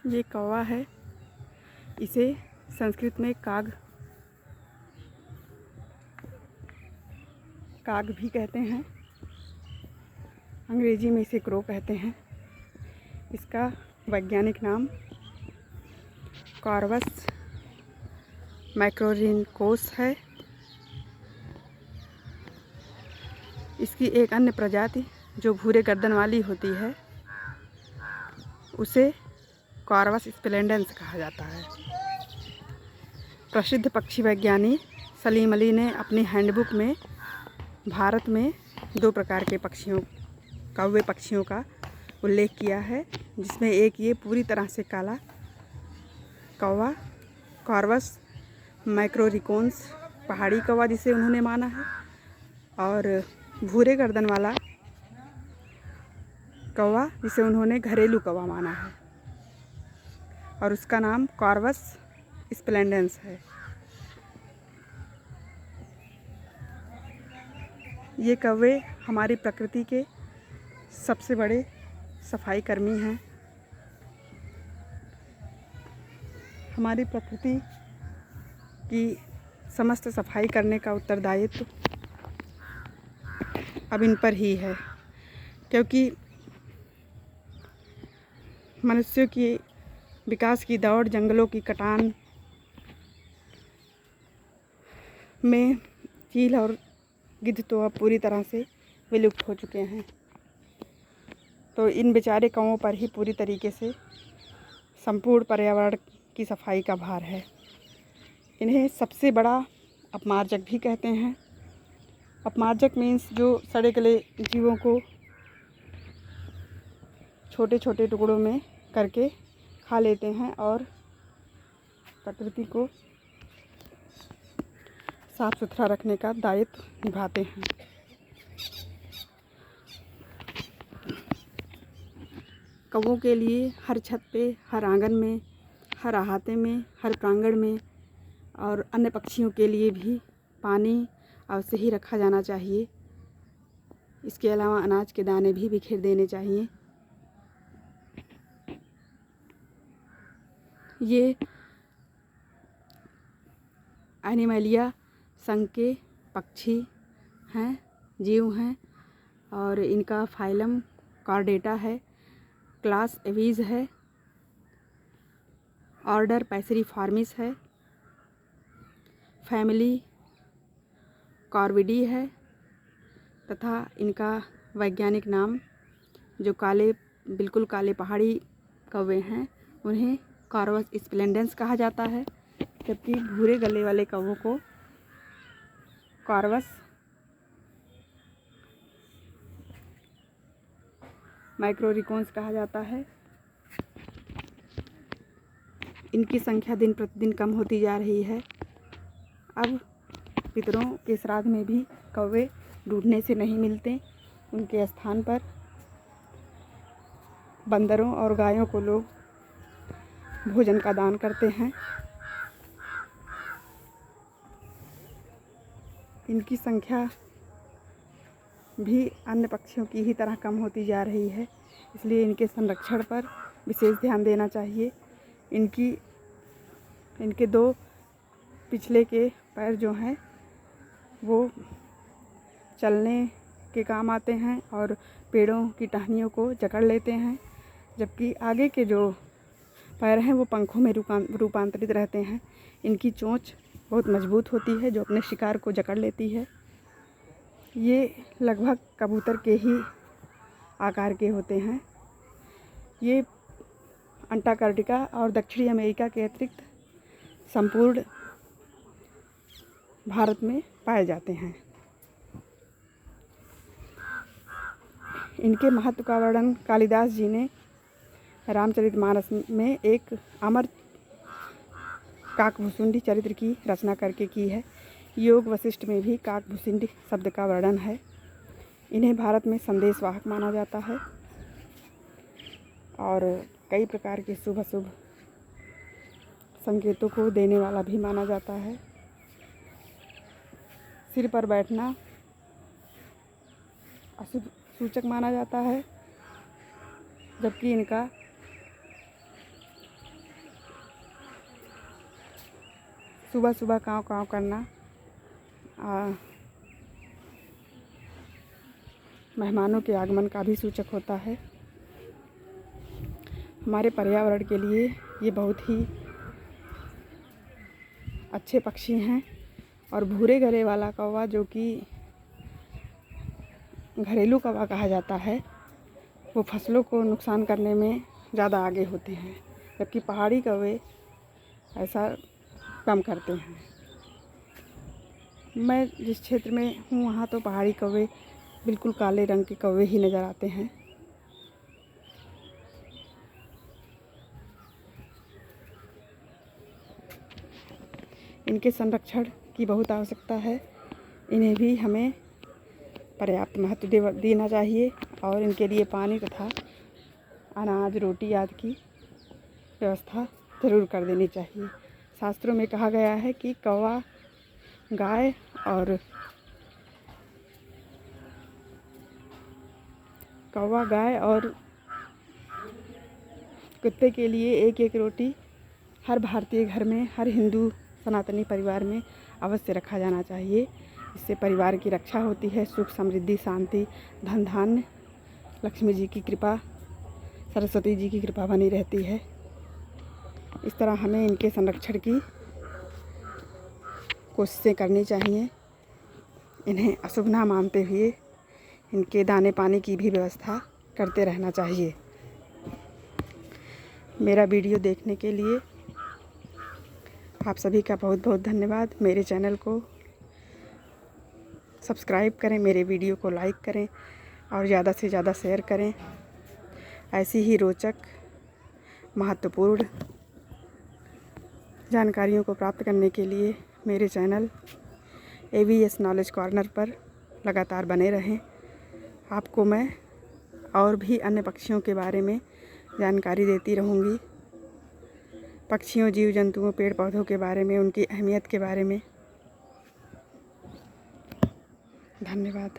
ये कौवा है। इसे संस्कृत में काग भी कहते हैं। अंग्रेजी में इसे क्रो कहते हैं। इसका वैज्ञानिक नाम कॉर्वस मैक्रोरिनकोस है। इसकी एक अन्य प्रजाति जो भूरे गर्दन वाली होती है उसे कॉर्वस स्प्लेंडेंस कहा जाता है। प्रसिद्ध पक्षी वैज्ञानिक सलीम अली ने अपनी हैंडबुक में भारत में 2 प्रकार के कौवे पक्षियों का उल्लेख किया है, जिसमें एक ये पूरी तरह से काला कौवा कॉर्वस मैक्रोरिकोन्स पहाड़ी कौवा जिसे उन्होंने माना है, और भूरे गर्दन वाला कौवा जिसे उन्होंने घरेलू कौवा माना है, और उसका नाम कॉर्वस स्प्लेंडेंस है। ये कौवे हमारी प्रकृति के सबसे बड़े सफाई कर्मी हैं। हमारी प्रकृति की समस्त सफाई करने का उत्तरदायित्व अब इन पर ही है, क्योंकि मनुष्यों की विकास की दौड़, जंगलों की कटान में चील और गिद्ध तो अब पूरी तरह से विलुप्त हो चुके हैं। तो इन बेचारे कौवों पर ही पूरी तरीके से संपूर्ण पर्यावरण की सफाई का भार है। इन्हें सबसे बड़ा अपमार्जक भी कहते हैं। अपमार्जक मीन्स जो सड़े गले जीवों को छोटे छोटे टुकड़ों में करके खा लेते हैं और प्रकृति को साफ सुथरा रखने का दायित्व निभाते हैं। कौवों के लिए हर छत पे, हर आंगन में, हर अहाते में, हर प्रांगण में और अन्य पक्षियों के लिए भी पानी अवश्य ही रखा जाना चाहिए। इसके अलावा अनाज के दाने भी बिखेर देने चाहिए। ये एनिमलिया संघ के पक्षी हैं, जीव हैं, और इनका फाइलम कॉर्डेटा है, क्लास एवीज है, ऑर्डर पैसेरिफॉर्मिस है, फैमिली कॉर्विडी है, तथा इनका वैज्ञानिक नाम जो बिल्कुल काले पहाड़ी कौवे हैं उन्हें कॉर्वस स्प्लेंडेंस कहा जाता है, जबकि भूरे गले वाले कौवों को कॉर्वस मैक्रोरिकोन्स कहा जाता है। इनकी संख्या दिन प्रतिदिन कम होती जा रही है। अब पितरों के श्राद्ध में भी कौवे ढूंढने से नहीं मिलते। उनके स्थान पर बंदरों और गायों को लोग भोजन का दान करते हैं। इनकी संख्या भी अन्य पक्षियों की ही तरह कम होती जा रही है, इसलिए इनके संरक्षण पर विशेष ध्यान देना चाहिए। इनके 2 पिछले के पैर जो हैं वो चलने के काम आते हैं और पेड़ों की टहनियों को जकड़ लेते हैं, जबकि आगे के जो पैर हैं वो पंखों में रूपांतरित रहते हैं। इनकी चोंच बहुत मजबूत होती है जो अपने शिकार को जकड़ लेती है। ये लगभग कबूतर के ही आकार के होते हैं। ये अंटार्कटिका और दक्षिणी अमेरिका के अतिरिक्त संपूर्ण भारत में पाए जाते हैं। इनके महत्व का वर्णन कालिदास जी ने रामचरितमानस में एक अमर काकभुसुंडी चरित्र की रचना करके की है। योग वशिष्ठ में भी काकभुसुंडी शब्द का वर्णन है। इन्हें भारत में संदेशवाहक माना जाता है और कई प्रकार के शुभ अशुभ संकेतों को देने वाला भी माना जाता है। सिर पर बैठना अशुभ सूचक माना जाता है, जबकि इनका सुबह सुबह काँव काँव करना मेहमानों के आगमन का भी सूचक होता है। हमारे पर्यावरण के लिए ये बहुत ही अच्छे पक्षी हैं। और भूरे गले वाला कौवा, जो कि घरेलू कौवा कहा जाता है, वो फसलों को नुकसान करने में ज़्यादा आगे होते हैं, जबकि पहाड़ी कौवे ऐसा कम करते हैं। मैं जिस क्षेत्र में हूँ वहाँ तो पहाड़ी कौवे बिल्कुल काले रंग के कौवे ही नज़र आते हैं। इनके संरक्षण की बहुत आवश्यकता है। इन्हें भी हमें पर्याप्त महत्व देना चाहिए और इनके लिए पानी तथा अनाज, रोटी आदि की व्यवस्था ज़रूर कर देनी चाहिए। शास्त्रों में कहा गया है कि कौवा गाय और कुत्ते के लिए एक एक रोटी हर भारतीय घर में, हर हिंदू सनातनी परिवार में अवश्य रखा जाना चाहिए। इससे परिवार की रक्षा होती है, सुख, समृद्धि, शांति, धन धान्य, लक्ष्मी जी की कृपा, सरस्वती जी की कृपा बनी रहती है। इस तरह हमें इनके संरक्षण की कोशिशें करनी चाहिए। इन्हें अशुभ ना मानते हुए इनके दाने पानी की भी व्यवस्था करते रहना चाहिए। मेरा वीडियो देखने के लिए आप सभी का बहुत बहुत धन्यवाद। मेरे चैनल को सब्सक्राइब करें, मेरे वीडियो को लाइक करें और ज़्यादा से ज़्यादा शेयर करें। ऐसी ही रोचक, महत्वपूर्ण जानकारियों को प्राप्त करने के लिए मेरे चैनल AVS नॉलेज कॉर्नर पर लगातार बने रहें। आपको मैं और भी अन्य पक्षियों के बारे में जानकारी देती रहूँगी। पक्षियों, जीव जंतुओं, पेड़ पौधों के बारे में, उनकी अहमियत के बारे में। धन्यवाद।